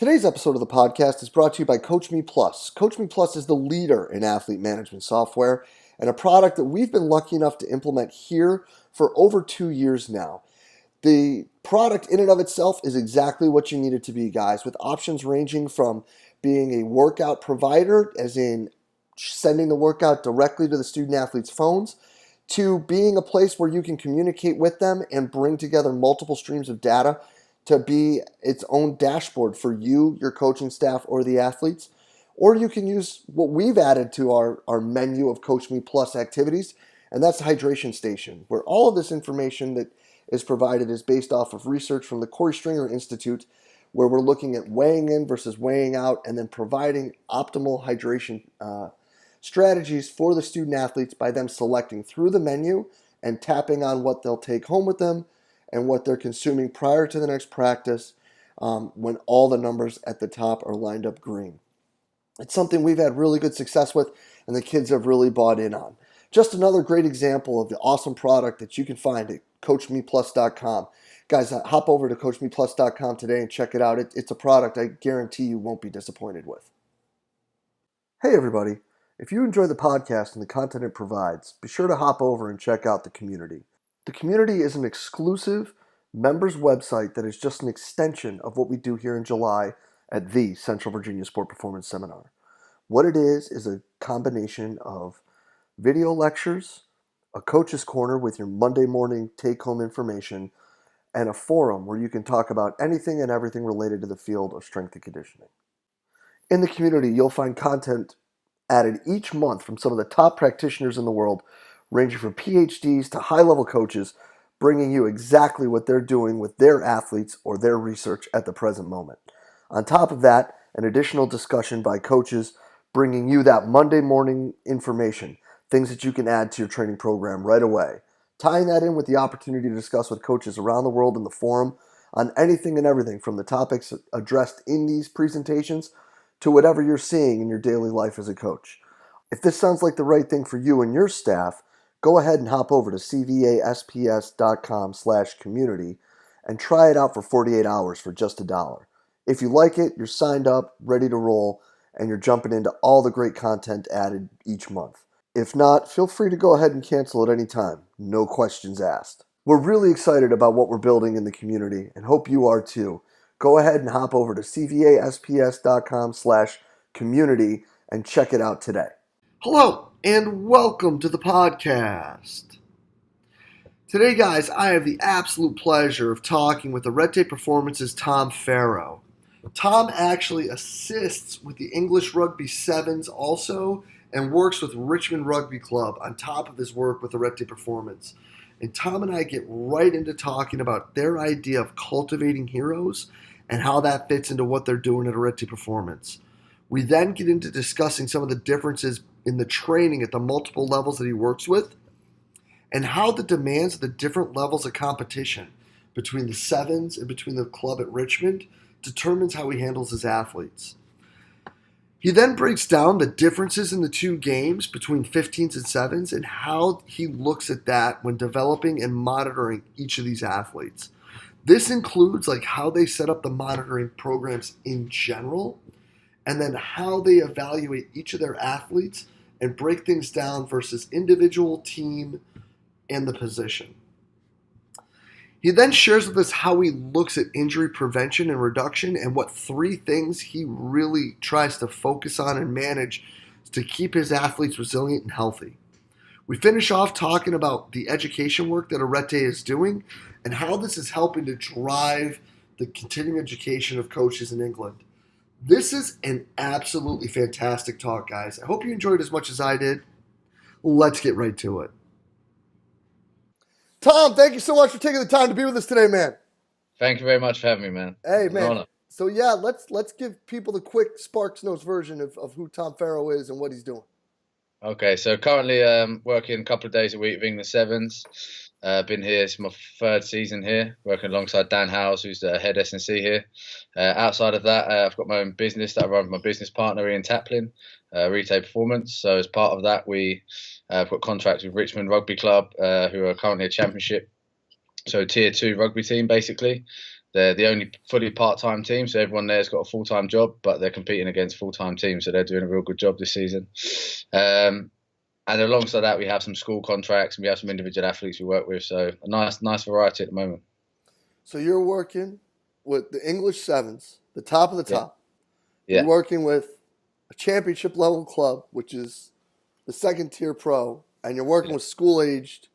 Today's episode of the podcast is brought to you by CoachMe Plus. CoachMe Plus is the leader in athlete management software and a product that we've been lucky enough to implement here for over 2 years now. The product in and of itself is exactly what you need it to be, guys, with options ranging from being a workout provider, as in sending the workout directly to the student athletes' phones, to being a place where you can communicate with them and bring together multiple streams of data to be its own dashboard for you, your coaching staff, or the athletes. Or you can use what we've added to our menu of CoachMe Plus activities, and that's the hydration station, where all of this information that is provided is based off of research from the Corey Stringer Institute, where we're looking at weighing in versus weighing out and then providing optimal hydration strategies for the student athletes by them selecting through the menu and tapping on what they'll take home with them and what they're consuming prior to the next practice when all the numbers at the top are lined up green. It's something we've had really good success with and the kids have really bought in on. Just another great example of the awesome product that you can find at CoachMePlus.com. Guys, hop over to CoachMePlus.com today and check it out. It's a product I guarantee you won't be disappointed with. Hey everybody, if you enjoy the podcast and the content it provides, be sure to hop over and check out the community. The community is an exclusive members website that is just an extension of what we do here in July at the Central Virginia Sport Performance Seminar. What it is a combination of video lectures, a coach's corner with your Monday morning take-home information, and a forum where you can talk about anything and everything related to the field of strength and conditioning. In the community, you'll find content added each month from some of the top practitioners in the world, ranging from PhDs to high-level coaches, bringing you exactly what they're doing with their athletes or their research at the present moment. On top of that, an additional discussion by coaches bringing you that Monday morning information, things that you can add to your training program right away. Tying that in with the opportunity to discuss with coaches around the world in the forum on anything and everything from the topics addressed in these presentations to whatever you're seeing in your daily life as a coach. If this sounds like the right thing for you and your staff, go ahead and hop over to cvasps.com/community and try it out for 48 hours for just $1. If you like it, you're signed up, ready to roll, and you're jumping into all the great content added each month. If not, feel free to go ahead and cancel at any time. No questions asked. We're really excited about what we're building in the community and hope you are too. Go ahead and hop over to cvasps.com/community and check it out today. Hello, and welcome to the podcast. Today, guys, I have the absolute pleasure of talking with Arete Performance's Tom Farrow. Tom actually assists with the English Rugby Sevens also and works with Richmond Rugby Club on top of his work with Arete Performance. And Tom and I get right into talking about their idea of cultivating heroes and how that fits into what they're doing at Arete Performance. We then get into discussing some of the differences in the training at the multiple levels that he works with and how the demands of the different levels of competition between the sevens and between the club at Richmond determines how he handles his athletes. He then breaks down the differences in the two games between 15s and 7s and how he looks at that when developing and monitoring each of these athletes. This includes like how they set up the monitoring programs in general, and then how they evaluate each of their athletes and break things down versus individual, team, and the position. He then shares with us how he looks at injury prevention and reduction and what 3 things he really tries to focus on and manage to keep his athletes resilient and healthy. We finish off talking about the education work that Arete is doing and how this is helping to drive the continuing education of coaches in England. This is an absolutely fantastic talk, guys. I hope you enjoyed as much as I did. Let's get right to it. Tom, thank you so much for taking the time to be with us today, man. Thank you very much for having me, man. Hey, man. So, yeah, let's give people the quick Sparks Notes version of who Tom Farrow is and what he's doing. Okay, so currently working a couple of days a week with England Sevens. Been here, it's my 3rd season here, working alongside Dan Howes, who's the head S&C here. Outside of that, I've got my own business that I run with my business partner, Ian Taplin, Arete Performance. So as part of that, we've got contracts with Richmond Rugby Club, who are currently a championship, so tier 2 rugby team basically. they're the only fully part-time team, so everyone there's got a full-time job, but they're competing against full-time teams, so they're doing a real good job this season. And alongside that, we have some school contracts and we have some individual athletes we work with. So a nice variety at the moment. So you're working with the English Sevens, the top of the Yeah, top. You're yeah, working with a championship level club, which is the second tier pro, and you're working yeah. with school aged,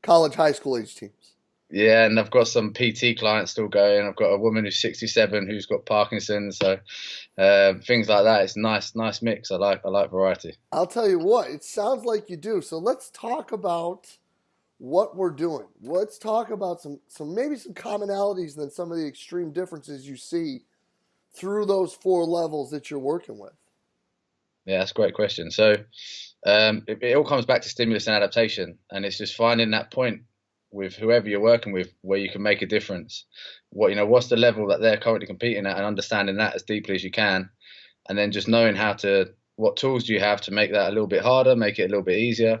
college, high school age teams. Yeah, and I've got some PT clients still going. I've got a woman who's 67 who's got Parkinson's, so things like that. It's a nice mix. I like variety. I'll tell you what, it sounds like you do. So let's talk about what we're doing. Let's talk about some maybe some commonalities than some of the extreme differences you see through those four levels that you're working with. Yeah, that's a great question. So it all comes back to stimulus and adaptation, and it's just finding that point with whoever you're working with where you can make a difference. What's the level that they're currently competing at, and understanding that as deeply as you can, and then just knowing what tools do you have to make that a little bit harder, make it a little bit easier,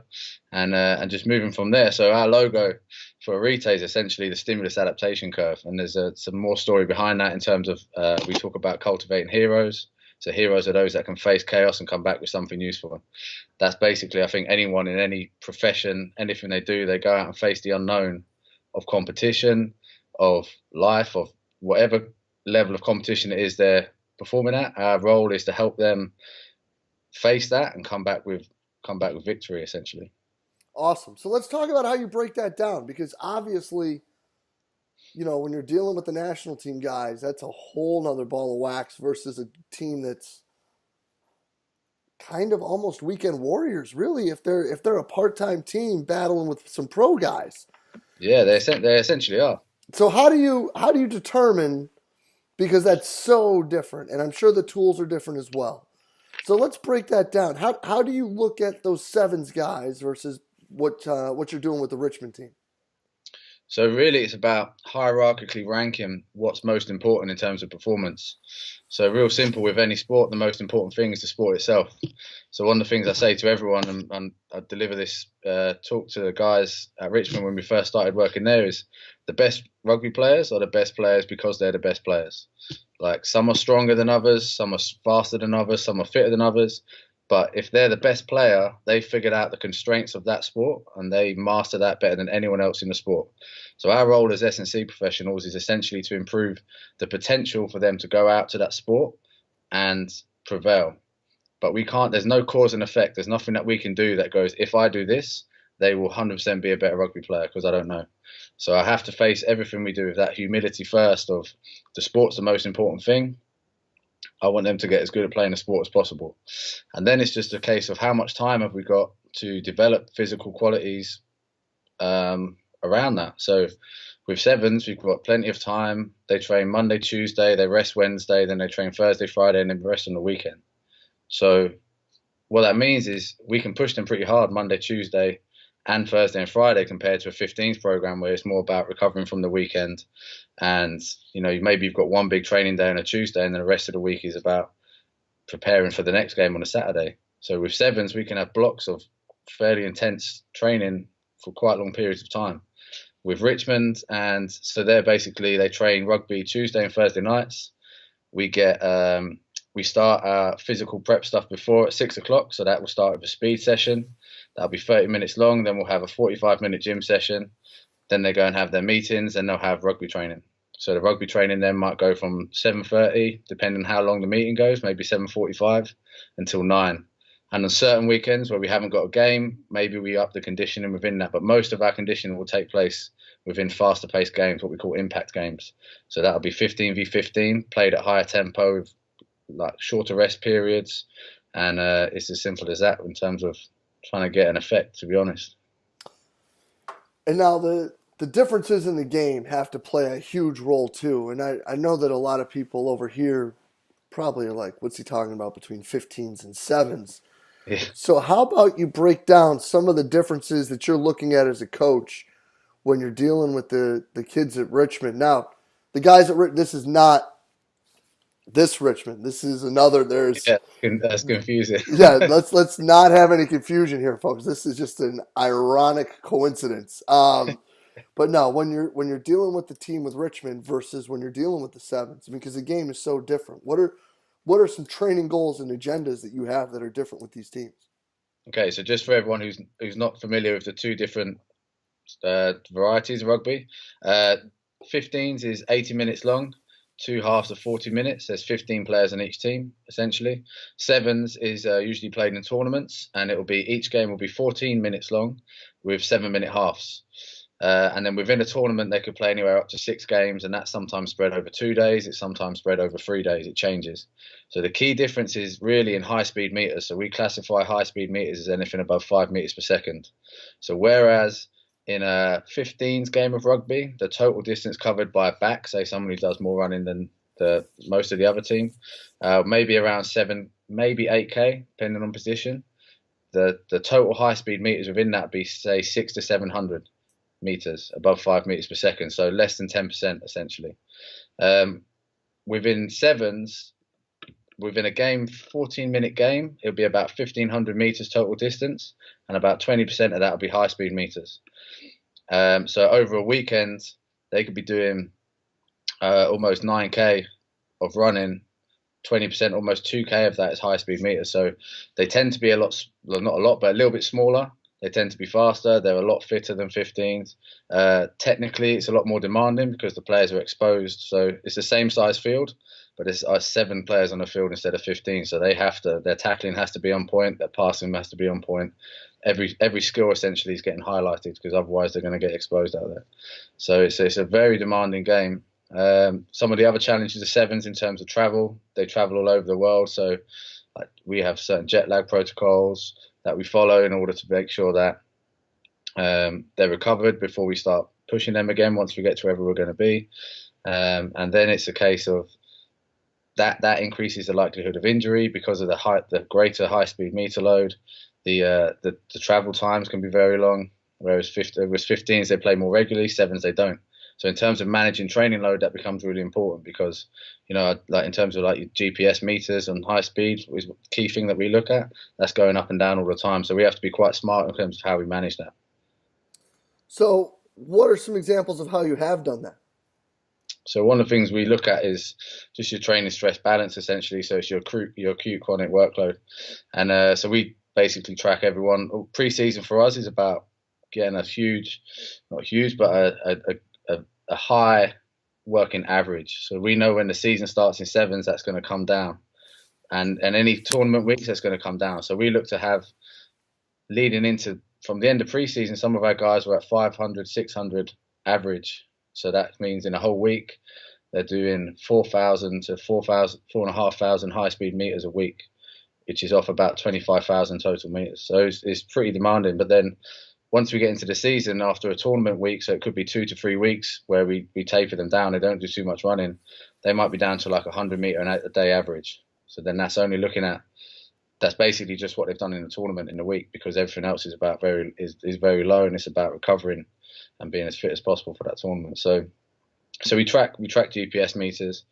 and just moving from there. So our logo for Arete is essentially the stimulus adaptation curve, and there's some more story behind that in terms of we talk about cultivating heroes. So heroes are those that can face chaos and come back with something useful. That's basically, I think, anyone in any profession, anything they do, they go out and face the unknown of competition, of life, of whatever level of competition it is they're performing at. Our role is to help them face that and come back with victory, essentially. Awesome. So let's talk about how you break that down, because obviously, when you're dealing with the national team guys, that's a whole nother ball of wax versus a team that's kind of almost weekend warriors, really, if they're a part-time team battling with some pro guys. Yeah, they essentially are. So how do you determine, because that's so different, and I'm sure the tools are different as well. So let's break that down. How do you look at those sevens guys versus what you're doing with the Richmond team? So really, it's about hierarchically ranking what's most important in terms of performance. So real simple with any sport, the most important thing is the sport itself. So one of the things I say to everyone, and I deliver this talk to the guys at Richmond when we first started working there, is the best rugby players are the best players because they're the best players. Like some are stronger than others, some are faster than others, some are fitter than others. But if they're the best player, they figured out the constraints of that sport and they master that better than anyone else in the sport. So our role as S&C professionals is essentially to improve the potential for them to go out to that sport and prevail. But we can't, there's no cause and effect. There's nothing that we can do that goes, if I do this, they will 100% be a better rugby player, because I don't know. So I have to face everything we do with that humility first of the sport's the most important thing. I want them to get as good at playing the sport as possible. And then it's just a case of how much time have we got to develop physical qualities around that. So with sevens, we've got plenty of time. They train Monday, Tuesday, they rest Wednesday, then they train Thursday, Friday, and then rest on the weekend. So what that means is we can push them pretty hard Monday, Tuesday, and Thursday and Friday compared to a 15s program where it's more about recovering from the weekend. And, maybe you've got one big training day on a Tuesday and then the rest of the week is about preparing for the next game on a Saturday. So with sevens, we can have blocks of fairly intense training for quite long periods of time. With Richmond, and so they train rugby Tuesday and Thursday nights. We start our physical prep stuff before at 6 o'clock. So that will start with a speed session. That'll be 30 minutes long. Then we'll have a 45-minute gym session. Then they go and have their meetings and they'll have rugby training. So the rugby training then might go from 7:30, depending on how long the meeting goes, maybe 7:45 until 9. And on certain weekends where we haven't got a game, maybe we up the conditioning within that. But most of our conditioning will take place within faster paced games, what we call impact games. So that'll be 15v15, played at higher tempo with like shorter rest periods. And it's as simple as that in terms of trying to get an effect, to be honest. And now the differences in the game have to play a huge role too. And I know that a lot of people over here probably are like, what's he talking about between 15s and sevens? Yeah. So how about you break down some of the differences that you're looking at as a coach when you're dealing with the kids at Richmond? Now, the guys at this is not this Richmond. This is another. Yeah, that's confusing. Yeah, let's not have any confusion here, folks. This is just an ironic coincidence. But no, when you're dealing with the team with Richmond versus when you're dealing with the sevens, because the game is so different. What are some training goals and agendas that you have that are different with these teams? Okay, so just for everyone who's not familiar with the two different varieties of rugby, uh, 15s is 80 minutes long, two halves of 40 minutes. There's 15 players on each team, essentially. Sevens is usually played in tournaments, and each game will be 14 minutes long with 7-minute halves. And then within a tournament, they could play anywhere up to 6 games, and that's sometimes spread over 2 days. It's sometimes spread over 3 days. It changes. So the key difference is really in high-speed meters. So we classify high-speed meters as anything above 5 meters per second. So whereas in a 15s game of rugby, the total distance covered by a back, say someone who does more running than most of the other team, maybe around 7, maybe 8K, depending on position. The total high-speed meters within that be say 600 to 700 meters above 5 meters per second, so less than 10% essentially. Within sevens, within a 14-minute game, it'll be about 1,500 meters total distance, and about 20% of that will be high-speed meters. So over a weekend, they could be doing almost 9K of running. 20%, almost 2K of that is high-speed meters. So they tend to be a lot, well, not a lot, but a little bit smaller. They tend to be faster. They're a lot fitter than 15s. Technically, it's a lot more demanding because the players are exposed. So it's the same size field, but it's 7 players on the field instead of 15. So their tackling has to be on point. Their passing has to be on point. Every skill essentially is getting highlighted because otherwise they're going to get exposed out there. So it's a very demanding game. Some of the other challenges are sevens in terms of travel. They travel all over the world, so we have certain jet lag protocols that we follow in order to make sure that they're recovered before we start pushing them again once we get to wherever we're going to be. And then it's a case of that increases the likelihood of injury because of the greater high-speed meter load. The travel times can be very long, whereas 15s they play more regularly, sevens they don't. So in terms of managing training load, that becomes really important because, like in terms of like your GPS meters on high speed is the key thing that we look at. That's going up and down all the time. So we have to be quite smart in terms of how we manage that. So, what are some examples of how you have done that? So one of the things we look at is just your training stress balance, essentially. So it's your acute chronic workload, and so we basically track everyone. Preseason for us is about getting not huge, but a high working average. So we know when the season starts in sevens, that's going to come down, and any tournament weeks that's going to come down. So we look to have leading into from the end of preseason, some of our guys were at 500, 600 average. So that means in a whole week, they're doing 4,000 to 4,500 high-speed meters a week, which is off about 25,000 total meters. So it's pretty demanding. But then once we get into the season after a tournament week, so it could be 2 to 3 weeks where we taper them down. They don't do too much running. They might be down to like 100-meter a day average. So then that's basically just what they've done in the tournament in the week because everything else is very low and it's about recovering and being as fit as possible for that tournament. So we track GPS meters.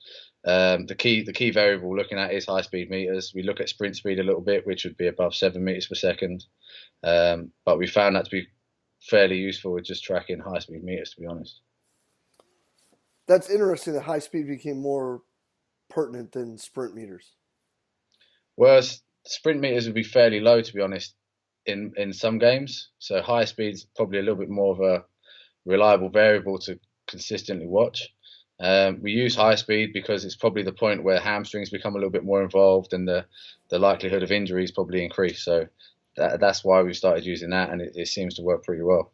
The key variable we're looking at is high speed meters. We look at sprint speed a little bit, which would be above 7 meters per second. But we found that to be fairly useful with just tracking high speed meters, to be honest. That's interesting that high speed became more pertinent than sprint meters. Whereas sprint meters would be fairly low, to be honest, in some games. So high speed's probably a little bit more of a reliable variable to consistently watch. We use high speed because it's probably the point where hamstrings become a little bit more involved and the likelihood of injuries probably increase. So that's why we started using that, and it seems to work pretty well.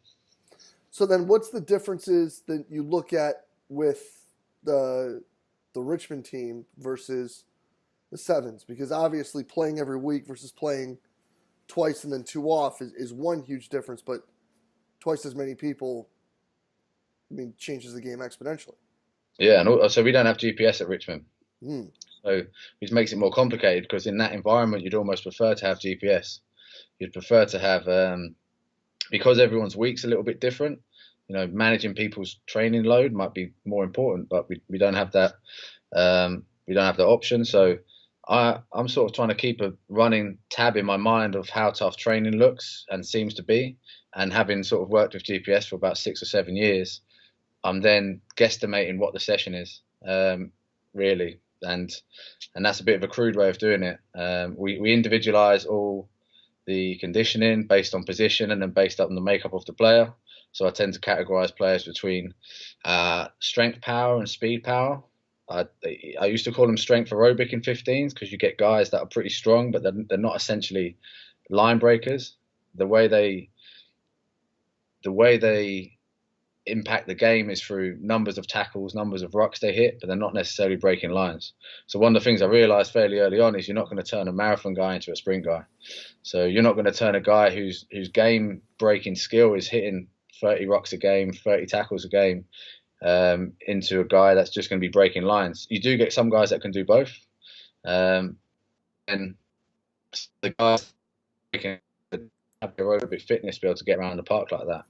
So then what's the differences that you look at with the Richmond team versus the sevens? Because obviously playing every week versus playing twice and then 2 off is one huge difference, but twice as many people, changes the game exponentially. Yeah, and so we don't have GPS at Richmond. Mm. So which makes it more complicated because in that environment, you'd almost prefer to have GPS. You'd prefer to have, because everyone's week's a little bit different, managing people's training load might be more important, but we don't have that. We don't have the option. So I'm sort of trying to keep a running tab in my mind of how tough training looks and seems to be. And having sort of worked with GPS for about 6 or 7 years, I'm then guesstimating what the session is, really. And that's a bit of a crude way of doing it. We individualize all the conditioning based on position and then based on the makeup of the player. So I tend to categorize players between strength power and speed power. I used to call them strength aerobic in 15s because you get guys that are pretty strong, but they're not essentially line breakers. The way they impact the game is through numbers of tackles, numbers of rucks they hit, but they're not necessarily breaking lines. So one of the things I realized fairly early on is you're not going to turn a marathon guy into a sprint guy. So you're not going to turn a guy whose game breaking skill is hitting 30 rucks a game, 30 tackles a game, into a guy that's just going to be breaking lines. You do get some guys that can do both, and the guys can have aerobic fitness to be able to get around the park like that.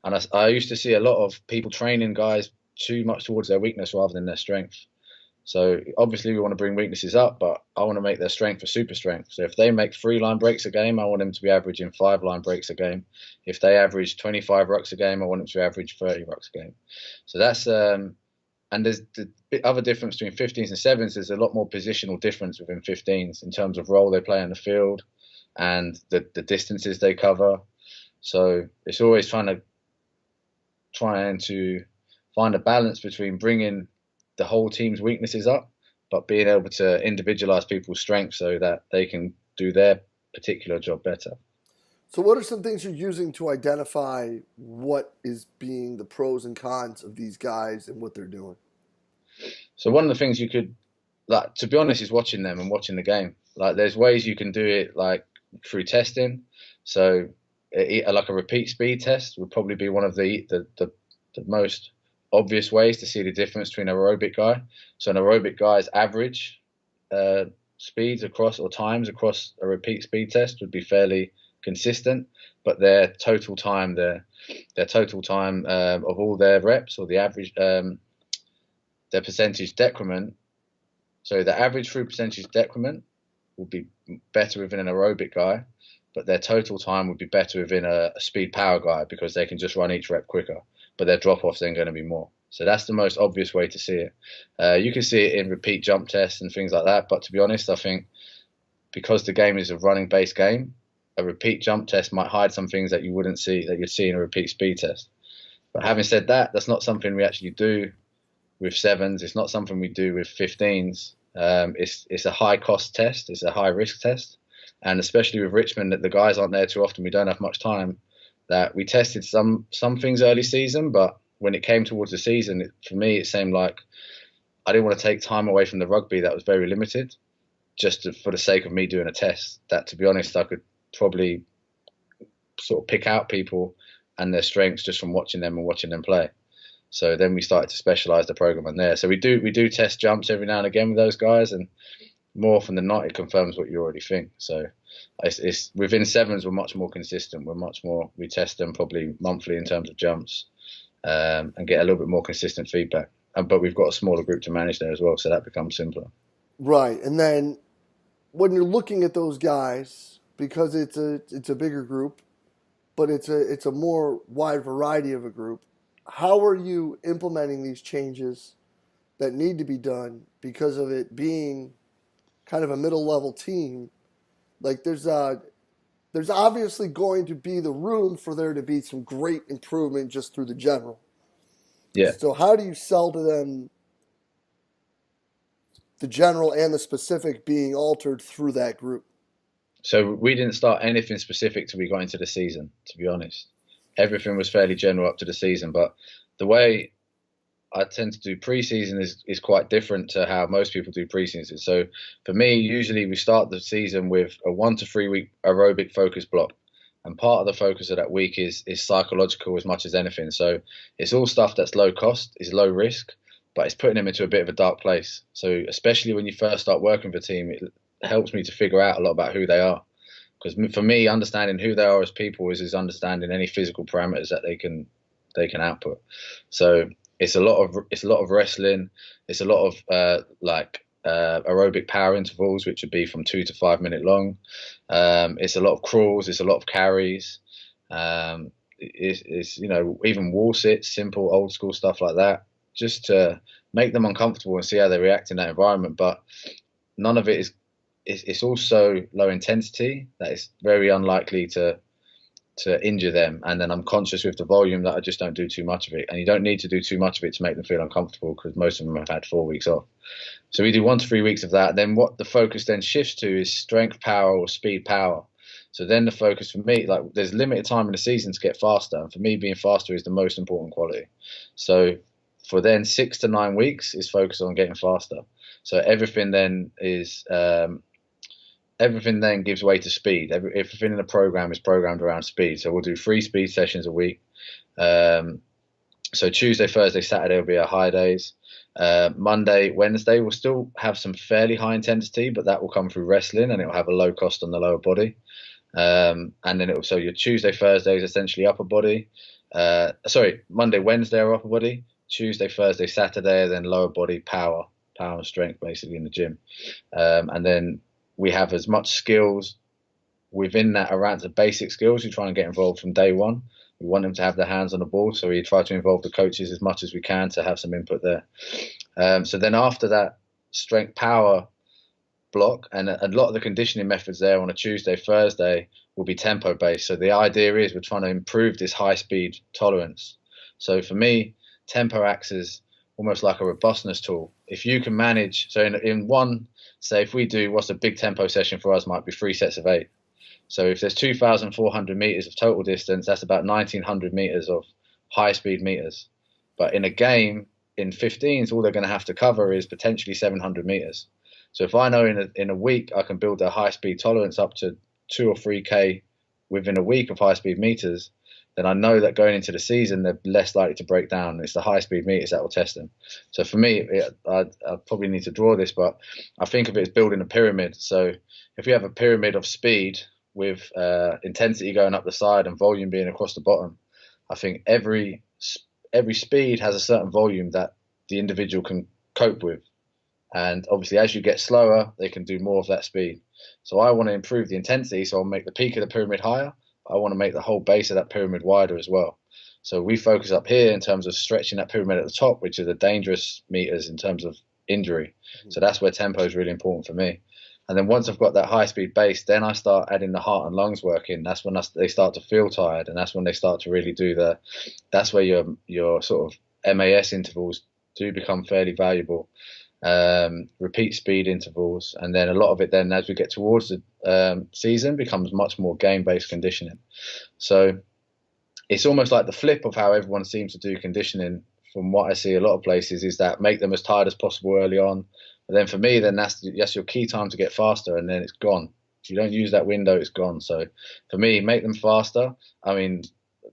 And I used to see a lot of people training guys too much towards their weakness rather than their strength. So obviously we want to bring weaknesses up, but I want to make their strength a super strength. So if they make 3 line breaks a game, I want them to be averaging 5 line breaks a game. If they average 25 rucks a game, I want them to average 30 rucks a game. So that's and there's the other difference between 15s and 7s. There's a lot more positional difference within 15s in terms of role they play on the field and the distances they cover. So it's always trying to find a balance between bringing the whole team's weaknesses up, but being able to individualize people's strengths so that they can do their particular job better. So what are some things you're using to identify what is being the pros and cons of these guys and what they're doing? So one of the things you could, like, to be honest, is watching them and watching the game. Like, there's ways you can do it, like through testing. So like a repeat speed test would probably be one of the most obvious ways to see the difference between an aerobic guy. So an aerobic guy's average speeds across or times across a repeat speed test would be fairly consistent, but their total time of all their reps, or the average their percentage decrement. So the average through percentage decrement would be better within an aerobic guy, but their total time would be better within a speed power guy because they can just run each rep quicker, but their drop-off's then going to be more. So that's the most obvious way to see it. You can see it in repeat jump tests and things like that, but to be honest, I think because the game is a running-based game, a repeat jump test might hide some things that you wouldn't see, that you'd see in a repeat speed test. But having said that, that's not something we actually do with 7s. It's not something we do with 15s. It's a high-cost test. It's a high-risk test. And especially with Richmond, that the guys aren't there too often, we don't have much time, that we tested some things early season, but when it came towards the season, for me, it seemed like I didn't want to take time away from the rugby that was very limited, for the sake of me doing a test. That, to be honest, I could probably sort of pick out people and their strengths just from watching them and watching them play. So then we started to specialize the program on there. So we do test jumps every now and again with those guys, and more often than not, it confirms what you already think. So it's within 7s, we're much more consistent. We test them probably monthly in terms of jumps, and get a little bit more consistent feedback. But we've got a smaller group to manage there as well, so that becomes simpler. Right, and then when you're looking at those guys, because it's a bigger group, but it's a more wide variety of a group, how are you implementing these changes that need to be done because of it being kind of a middle level team? Like there's obviously going to be the room for there to be some great improvement just through the general. Yeah. So how do you sell to them the general and the specific being altered through that group? So we didn't start anything specific till we got into the season, to be honest. Everything was fairly general up to the season, but the way I tend to do preseason is quite different to how most people do preseason. So for me, usually we start the season with a 1 to 3 week aerobic focus block. And part of the focus of that week is psychological as much as anything. So it's all stuff that's low cost, is low risk, but it's putting them into a bit of a dark place. So especially when you first start working with a team, it helps me to figure out a lot about who they are. Because for me, understanding who they are as people is understanding any physical parameters that they can output. So it's a lot of wrestling. It's a lot of aerobic power intervals, which would be from 2 to 5 minute long. It's a lot of crawls, it's a lot of carries. It's even wall sits, simple old school stuff like that, just to make them uncomfortable and see how they react in that environment. But none of it is. It's also low intensity that is very unlikely to injure them. And then I'm conscious with the volume that I just don't do too much of it. And you don't need to do too much of it to make them feel uncomfortable, because most of them have had 4 weeks off. So we do 1 to 3 weeks of that. Then what the focus then shifts to is strength power or speed power. So then the focus for me, like, there's limited time in the season to get faster. And for me, being faster is the most important quality. So for then 6 to 9 weeks is focused on getting faster. So everything then gives way to speed. Everything in the program is programmed around speed. So we'll do 3 speed sessions a week. So Tuesday, Thursday, Saturday will be our high days. Monday, Wednesday, we'll still have some fairly high intensity, but that will come through wrestling, and it will have a low cost on the lower body. And then so your Tuesday, Thursday is essentially upper body. Monday, Wednesday are upper body. Tuesday, Thursday, Saturday, then lower body power and strength, basically, in the gym. And then we have as much skills within that around the basic skills. We try and get involved from day one. We want them to have their hands on the ball, so we try to involve the coaches as much as we can to have some input there. So then after that strength power block, and a lot of the conditioning methods there on a Tuesday, Thursday will be tempo based. So the idea is we're trying to improve this high speed tolerance. So for me, tempo acts as almost like a robustness tool. If you can manage, so in one, say if we do, what's a big tempo session for us might be 3 sets of 8. So if there's 2,400 meters of total distance, that's about 1,900 meters of high speed meters. But in a game, in 15s, all they're going to have to cover is potentially 700 meters. So if I know in a week I can build a high speed tolerance up to 2 or 3K within a week of high speed meters, then I know that going into the season, they're less likely to break down. It's the high speed meters that will test them. So for me, I probably need to draw this, but I think of it as building a pyramid. So if we have a pyramid of speed with intensity going up the side and volume being across the bottom, I think every speed has a certain volume that the individual can cope with. And obviously, as you get slower, they can do more of that speed. So I want to improve the intensity, so I'll make the peak of the pyramid higher. I want to make the whole base of that pyramid wider as well. So we focus up here in terms of stretching that pyramid at the top, which are the dangerous meters in terms of injury. Mm-hmm. So that's where tempo is really important for me. And then once I've got that high speed base, then I start adding the heart and lungs work in. That's when they start to feel tired, and that's when they start to really do that's where your sort of MAS intervals do become fairly valuable. Repeat speed intervals, and then a lot of it then as we get towards the season becomes much more game-based conditioning. So it's almost like the flip of how everyone seems to do conditioning from what I see a lot of places, is that make them as tired as possible early on. But then for me, then that's your key time to get faster, and then it's gone. If you don't use that window, it's gone. So for me, make them faster. I mean,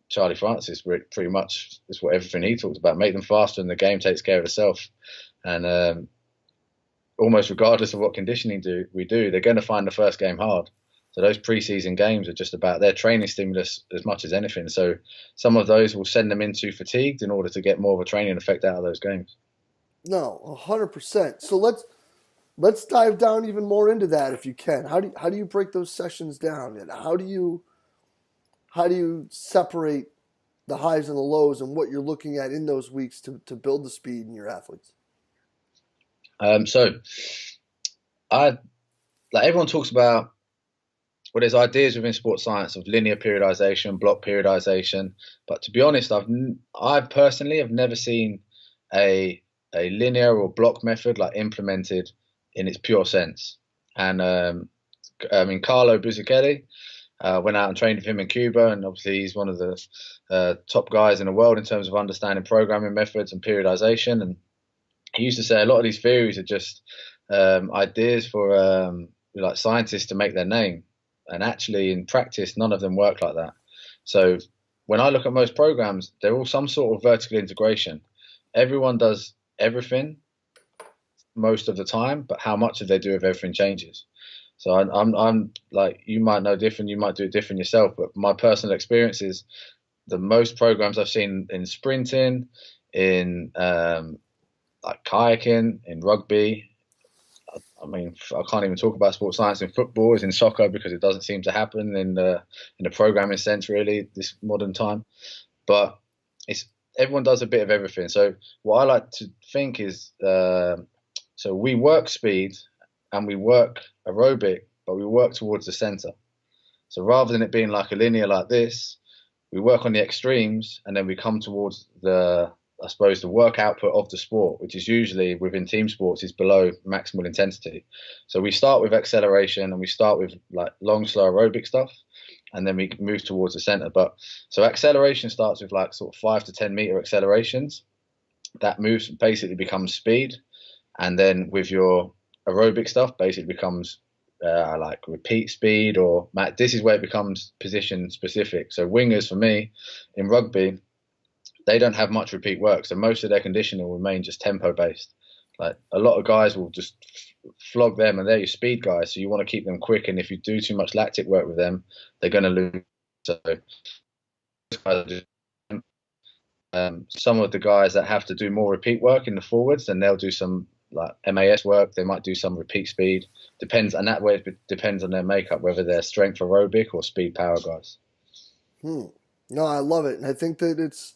Charlie Francis pretty much is what everything he talks about. Make them faster and the game takes care of itself. And almost regardless of what conditioning we do, they're going to find the first game hard. So those preseason games are just about their training stimulus as much as anything. So some of those will send them into fatigued in order to get more of a training effect out of those games. No, 100%. So let's dive down even more into that if you can. How do you break those sessions down, and how do you separate the highs and the lows and what you're looking at in those weeks to build the speed in your athletes? So everyone talks about, well, there's ideas within sports science of linear periodization, block periodization, but to be honest, I personally have never seen a linear or block method like implemented in its pure sense. And I mean, Carlo Buzzichelli, went out and trained with him in Cuba, and obviously he's one of the top guys in the world in terms of understanding programming methods and periodization. And he used to say a lot of these theories are just ideas for like scientists to make their name. And actually, in practice, none of them work like that. So when I look at most programs, they're all some sort of vertical integration. Everyone does everything most of the time, but how much of they do of everything changes. So I'm like, you might know different, you might do it different yourself, but my personal experience is the most programs I've seen in sprinting, in like kayaking, in rugby, I mean, I can't even talk about sports science in football, as in soccer, because it doesn't seem to happen in the programming sense, really, this modern time. But it's everyone does a bit of everything. So what I like to think is, so we work speed and we work aerobic, but we work towards the center. So rather than it being like a linear like this, we work on the extremes and then we come towards I suppose, the work output of the sport, which is usually within team sports is below maximal intensity. So we start with acceleration and we start with like long, slow aerobic stuff, and then we move towards the center. But so acceleration starts with like sort of 5 to 10 meter accelerations. That moves basically becomes speed, and then with your aerobic stuff, basically becomes like repeat speed or this is where it becomes position specific. So wingers for me in rugby, they don't have much repeat work, so most of their conditioning will remain just tempo based. Like a lot of guys will just flog them, and they're your speed guys, so you want to keep them quick. And if you do too much lactic work with them, they're going to lose. So some of the guys that have to do more repeat work in the forwards, then they'll do some like MAS work. They might do some repeat speed. Depends, and that way it depends on their makeup, whether they're strength aerobic or speed power guys. No, I love it, and I think that it's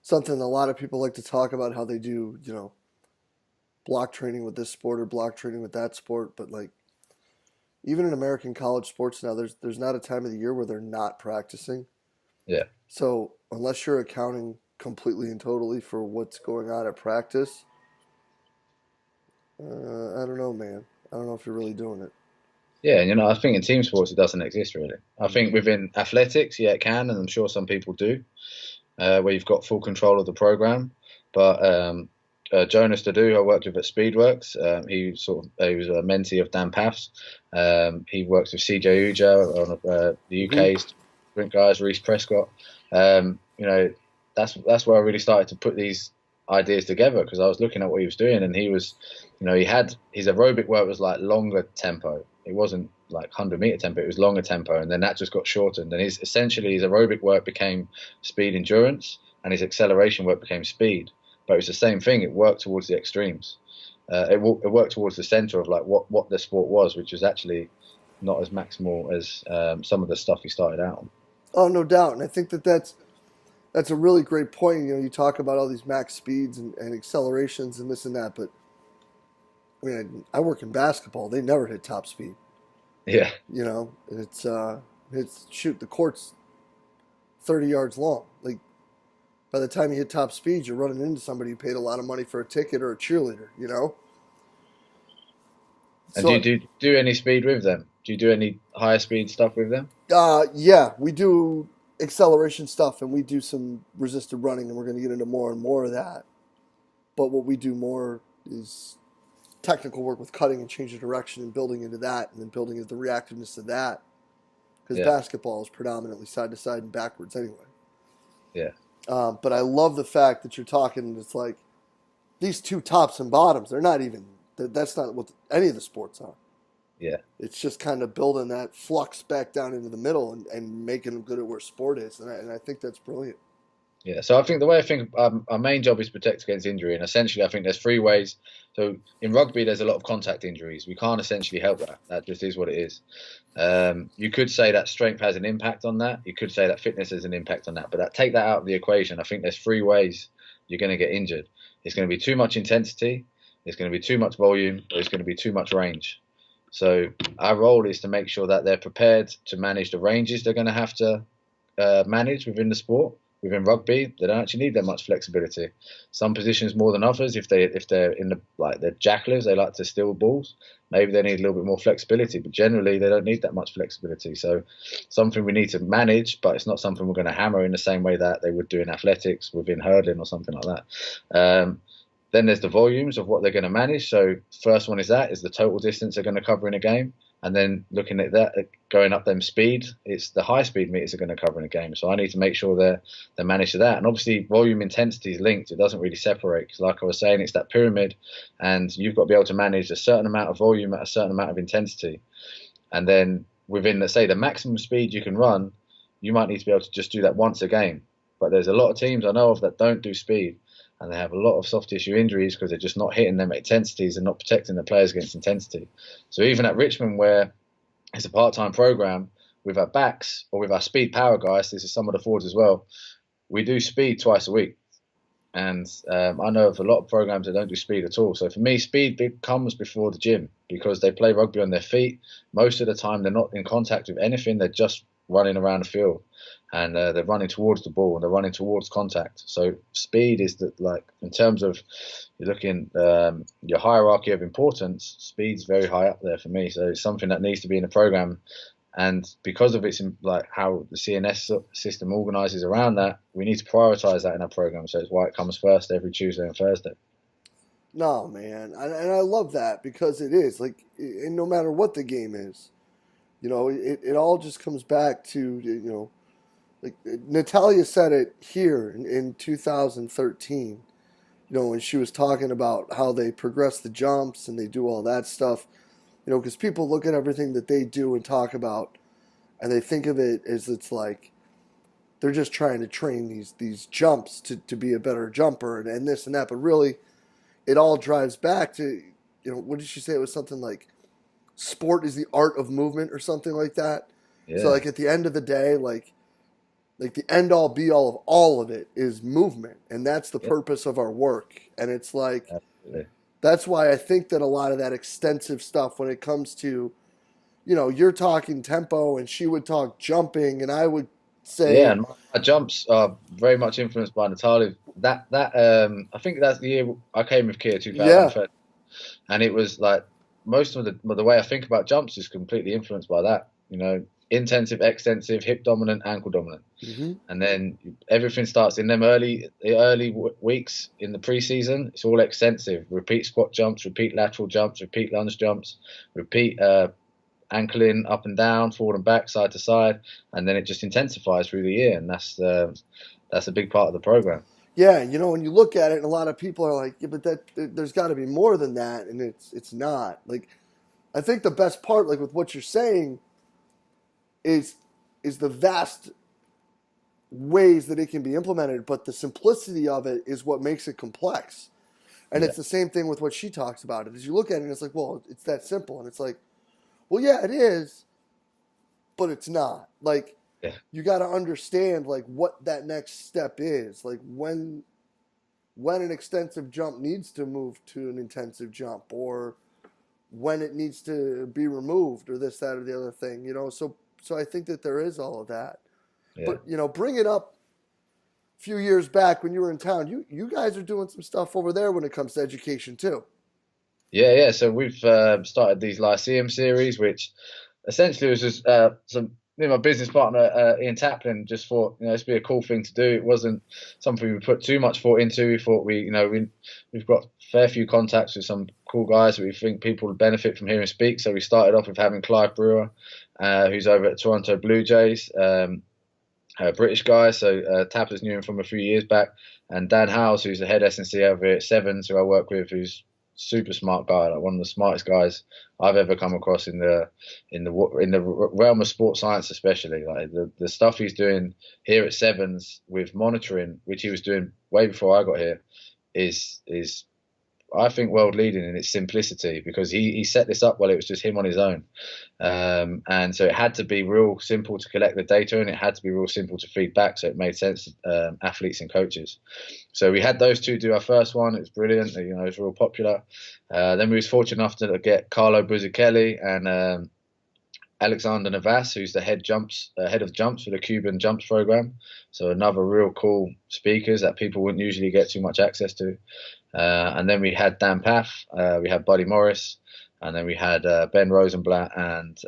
something a lot of people like to talk about how they do, block training with this sport or block training with that sport. But like even in American college sports now, there's not a time of the year where they're not practicing. Yeah. So unless you're accounting completely and totally for what's going on at practice, I don't know, man. I don't know if you're really doing it. Yeah, and I think in team sports it doesn't exist really. I think within athletics, yeah, it can, and I'm sure some people do, where you've got full control of the program. But Jonas Dadu, who I worked with at Speedworks, he was a mentee of Dan Paff's. He works with CJ Uja on the UK's sprint guys, Reece Prescott. That's where I really started to put these ideas together, because I was looking at what he was doing, and he was, he had his aerobic work was like longer tempo. It wasn't like 100-meter tempo; it was longer tempo, and then that just got shortened. And his aerobic work became speed endurance, and his acceleration work became speed. But it was the same thing. It worked towards the extremes. It worked towards the center of like what the sport was, which was actually not as maximal as some of the stuff he started out on. Oh, no doubt, and I think that's a really great point. You talk about all these max speeds and accelerations and this and that, but I mean, I work in basketball. They never hit top speed. Yeah. It's shoot, the court's 30 yards long. Like by the time you hit top speed, you're running into somebody who paid a lot of money for a ticket or a cheerleader. And So, do you do any speed with them? Do you do any higher speed stuff with them? yeah, we do acceleration stuff and we do some resisted running, and we're going to get into more and more of that. But what we do more is technical work with cutting and change of direction and building into that, and then building into the reactiveness of that. Because Yeah. basketball is predominantly side to side and backwards anyway. Yeah. But I love the fact that you're talking. It's like these two tops and bottoms. They're not even. That's not what any of the sports are. Yeah. It's just kind of building that flux back down into the middle and making them good at where sport is. And I think that's brilliant. Yeah, so I think the way I think our main job is to protect against injury, and essentially I think there's three ways. So in rugby, there's a lot of contact injuries. We can't essentially help that. That just is what it is. You could say that strength has an impact on that. You could say that fitness has an impact on that. But take that out of the equation. I think there's three ways you're going to get injured. It's going to be too much intensity, it's going to be too much volume, or it's going to be too much range. So our role is to make sure that they're prepared to manage the ranges they're going to have to manage within the sport. Within rugby, they don't actually need that much flexibility. Some positions more than others. If they're in they're jacklers, they like to steal balls. Maybe they need a little bit more flexibility, but generally they don't need that much flexibility. So something we need to manage, but it's not something we're going to hammer in the same way that they would do in athletics within hurdling or something like that. Then there's the volumes of what they're going to manage. So first one is the total distance they're going to cover in a game. And then looking at that, going up them speed, it's the high speed meters are going to cover in a game. So I need to make sure they're managed to that. And obviously volume intensity is linked. It doesn't really separate, because like I was saying, it's that pyramid, and you've got to be able to manage a certain amount of volume at a certain amount of intensity. And then within, let's say, the maximum speed you can run, you might need to be able to just do that once a game. But there's a lot of teams I know of that don't do speed. and they have a lot of soft tissue injuries because they're just not hitting them at intensities and not protecting the players against intensity. So even at Richmond, where it's a part-time program, with our backs or with our speed power guys, this is some of the forwards as well, we do speed twice a week. And I know of a lot of programs that don't do speed at all. So for me, speed comes before the gym because they play rugby on their feet. Most of the time, they're not in contact with anything. They're just running around the field, and they're running towards the ball and they're running towards contact. So speed is like in terms of you're looking your hierarchy of importance. Speed's very high up there for me. So it's something that needs to be in the program. And because of its like how the CNS system organises around that, we need to prioritise that in our program. So it's why it comes first every Tuesday and Thursday. No, man, and I love that because it is like, and no matter what the game is, it all just comes back to like Natalia said it here in 2013. When she was talking about how they progress the jumps and they do all that stuff. Because people look at everything that they do and talk about, and they think of it as it's like they're just trying to train these jumps to be a better jumper and this and that. But really, it all drives back to, what did she say? It was something like sport is the art of movement or something like that. So Yeah, like at the end of the day, like the end all be all of it is movement, and that's the yeah, purpose of our work. And it's like absolutely. that's why I think that a lot of that extensive stuff when it comes to, you're talking tempo and she would talk jumping and I would Yeah, say, and my jumps are very much influenced by Natalia. That I think that's the year I came with Kia yeah, 2013, and it was like most of the way I think about jumps is completely influenced by that. Intensive, extensive, hip dominant, ankle dominant, mm-hmm, and then everything starts in them early weeks in the preseason. It's all extensive. Repeat squat jumps, repeat lateral jumps, repeat lunge jumps, repeat ankling up and down, forward and back, side to side, and then it just intensifies through the year, and that's a big part of the program. yeah. When you look at it, and a lot of people are like, yeah, but there's got to be more than that, and it's not. Like, I think the best part, like with what you're saying, is the vast ways that it can be implemented, but the simplicity of it is what makes it complex. And Yeah, it's the same thing with what she talks about it. As you look at it, and it's like, well, it's that simple, and it's like, well, yeah, it is, but it's not. Like, yeah, you got to understand like what that next step is. Like when an extensive jump needs to move to an intensive jump, or when it needs to be removed, or this, that, or the other thing. So I think that there is all of that. yeah. But bring it up a few years back when you were in town. You guys are doing some stuff over there when it comes to education too. Yeah. So we've started these Lyceum Series, which essentially was just some. My business partner Ian Taplin just thought, this would be a cool thing to do. It wasn't something we put too much thought into. We thought we've got a fair few contacts with some cool guys that we think people would benefit from hearing speak. So we started off with having Clive Brewer, who's over at Toronto Blue Jays, a British guy. So Taplin's knew him from a few years back, and Dan Howes, who's the head S&C over here at Sevens, who I work with, who's super smart guy, like one of the smartest guys I've ever come across in the realm of sports science, especially like the stuff he's doing here at Sevens with monitoring, which he was doing way before I got here, is I think world leading in its simplicity because he set this up while it was just him on his own. And so it had to be real simple to collect the data and it had to be real simple to feed back. So it made sense to athletes and coaches. So we had those two do our first one. It was brilliant. It was real popular. Then we was fortunate enough to get Carlo Buzichelli and Alexander Navas, who's the head of jumps for the Cuban jumps program. So another real cool speakers that people wouldn't usually get too much access to. And then we had Dan Paff, we had Buddy Morris, and then we had Ben Rosenblatt and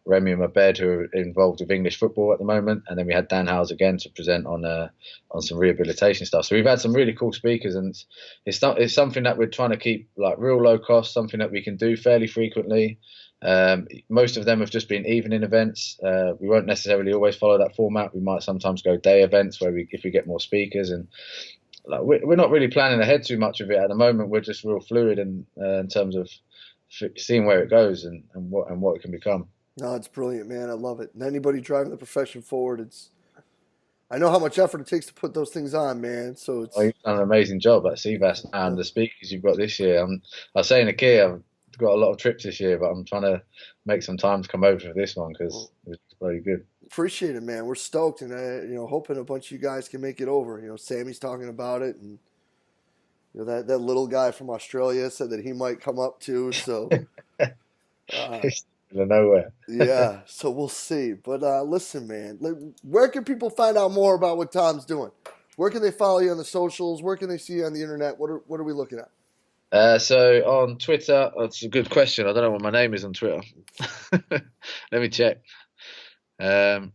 Remy Mabed, who are involved with English football at the moment. And then we had Dan Howes again to present on some rehabilitation stuff. So we've had some really cool speakers, and it's something that we're trying to keep like real low cost, something that we can do fairly frequently. Most of them have just been evening events. We won't necessarily always follow that format. We might sometimes go day events where if we get more speakers and like we're not really planning ahead too much of it at the moment. We're just real fluid in terms of seeing where it goes and what it can become. No, it's brilliant, man. I love it. And anybody driving the profession forward, I know how much effort it takes to put those things on, man. So Oh, it's you've done an amazing job at CVAS and the speakers you've got this year. I was saying to Kia, I've got a lot of trips this year, but I'm trying to make some time to come over for this one because it's very good. appreciate it, man. We're stoked, and hoping a bunch of you guys can make it over. Sammy's talking about it, and that little guy from Australia said that he might come up too. So, It's out of nowhere. yeah, so we'll see. But listen, man, where can people find out more about what Tom's doing? Where can they follow you on the socials? Where can they see you on the internet? What are we looking at? So on Twitter, that's a good question. I don't know what my name is on Twitter. Let me check. Um,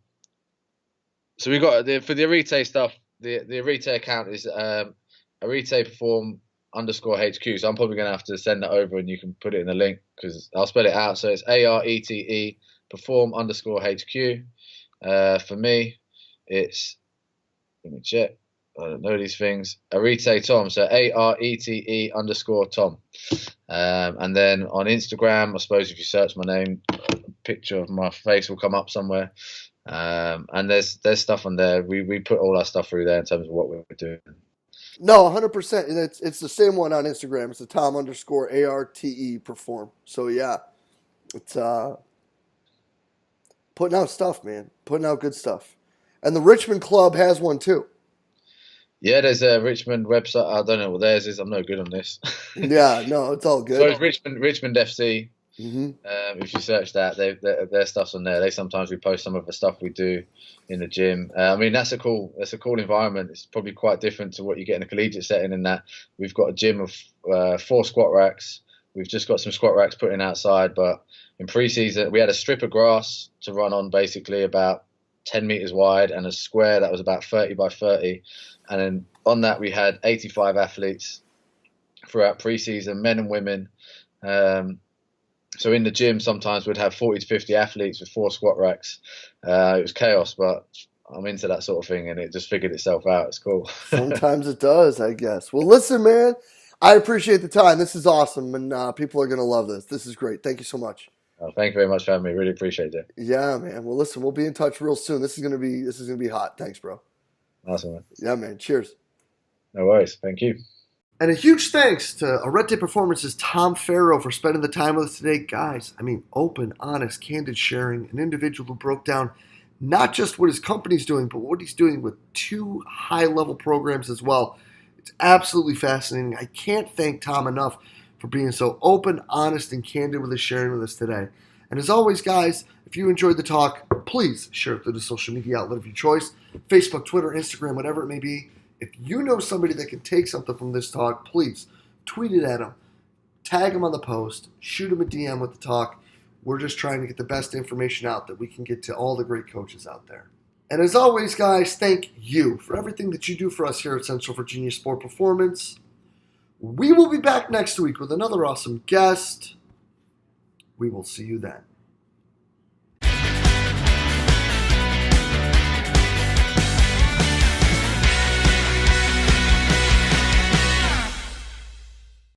so we got for the Arete stuff. The Arete account is Arete Perform _HQ. So I'm probably gonna have to send that over, and you can put it in the link because I'll spell it out. So it's ARETE Perform _HQ. For me, it's let me check. I don't know these things. Arete Tom, so ARETE_Tom. And then on Instagram, I suppose if you search my name, a picture of my face will come up somewhere. And there's stuff on there. We put all our stuff through there in terms of what we're doing. No, 100%. And it's the same one on Instagram. It's the Tom _ARTE Perform. So yeah, it's putting out stuff, man. Putting out good stuff. And the Richmond Club has one too. Yeah, there's a Richmond website. I don't know what theirs is. I'm no good on this. Yeah, no, it's all good. So it's Richmond FC. Mm-hmm. If you search that, their stuff's on there. They sometimes repost some of the stuff we do in the gym. I mean, that's a cool environment. It's probably quite different to what you get in a collegiate setting. In that we've got a gym of 4 squat racks. We've just got some squat racks put in outside. But in pre-season, we had a strip of grass to run on, basically about 10 meters wide, and a square that was about 30 by 30. And then on that, we had 85 athletes throughout pre-season, men and women. So in the gym, sometimes we'd have 40 to 50 athletes with 4 squat racks. It was chaos, but I'm into that sort of thing, and it just figured itself out. It's cool. Sometimes it does, I guess. Well, listen, man, I appreciate the time. This is awesome, and people are going to love this. This is great. Thank you so much. Thank you very much for having me. Really appreciate it. Yeah, man. Well, listen, we'll be in touch real soon. This is gonna be hot. Thanks, bro. Awesome, man. Yeah, man. Cheers. No worries. Thank you. And a huge thanks to Arete Performance's Tom Farrow for spending the time with us today. Guys, I mean, open, honest, candid sharing, an individual who broke down not just what his company's doing, but what he's doing with 2 high-level programs as well. It's absolutely fascinating. I can't thank Tom enough for being so open, honest, and candid with his sharing with us today. And as always, guys, if you enjoyed the talk, please share it through the social media outlet of your choice, Facebook, Twitter, Instagram, whatever it may be. If you know somebody that can take something from this talk, please tweet it at them, tag them on the post, shoot them a DM with the talk. We're just trying to get the best information out that we can get to all the great coaches out there. And as always, guys, thank you for everything that you do for us here at Central Virginia Sport Performance. We will be back next week with another awesome guest. We will see you then.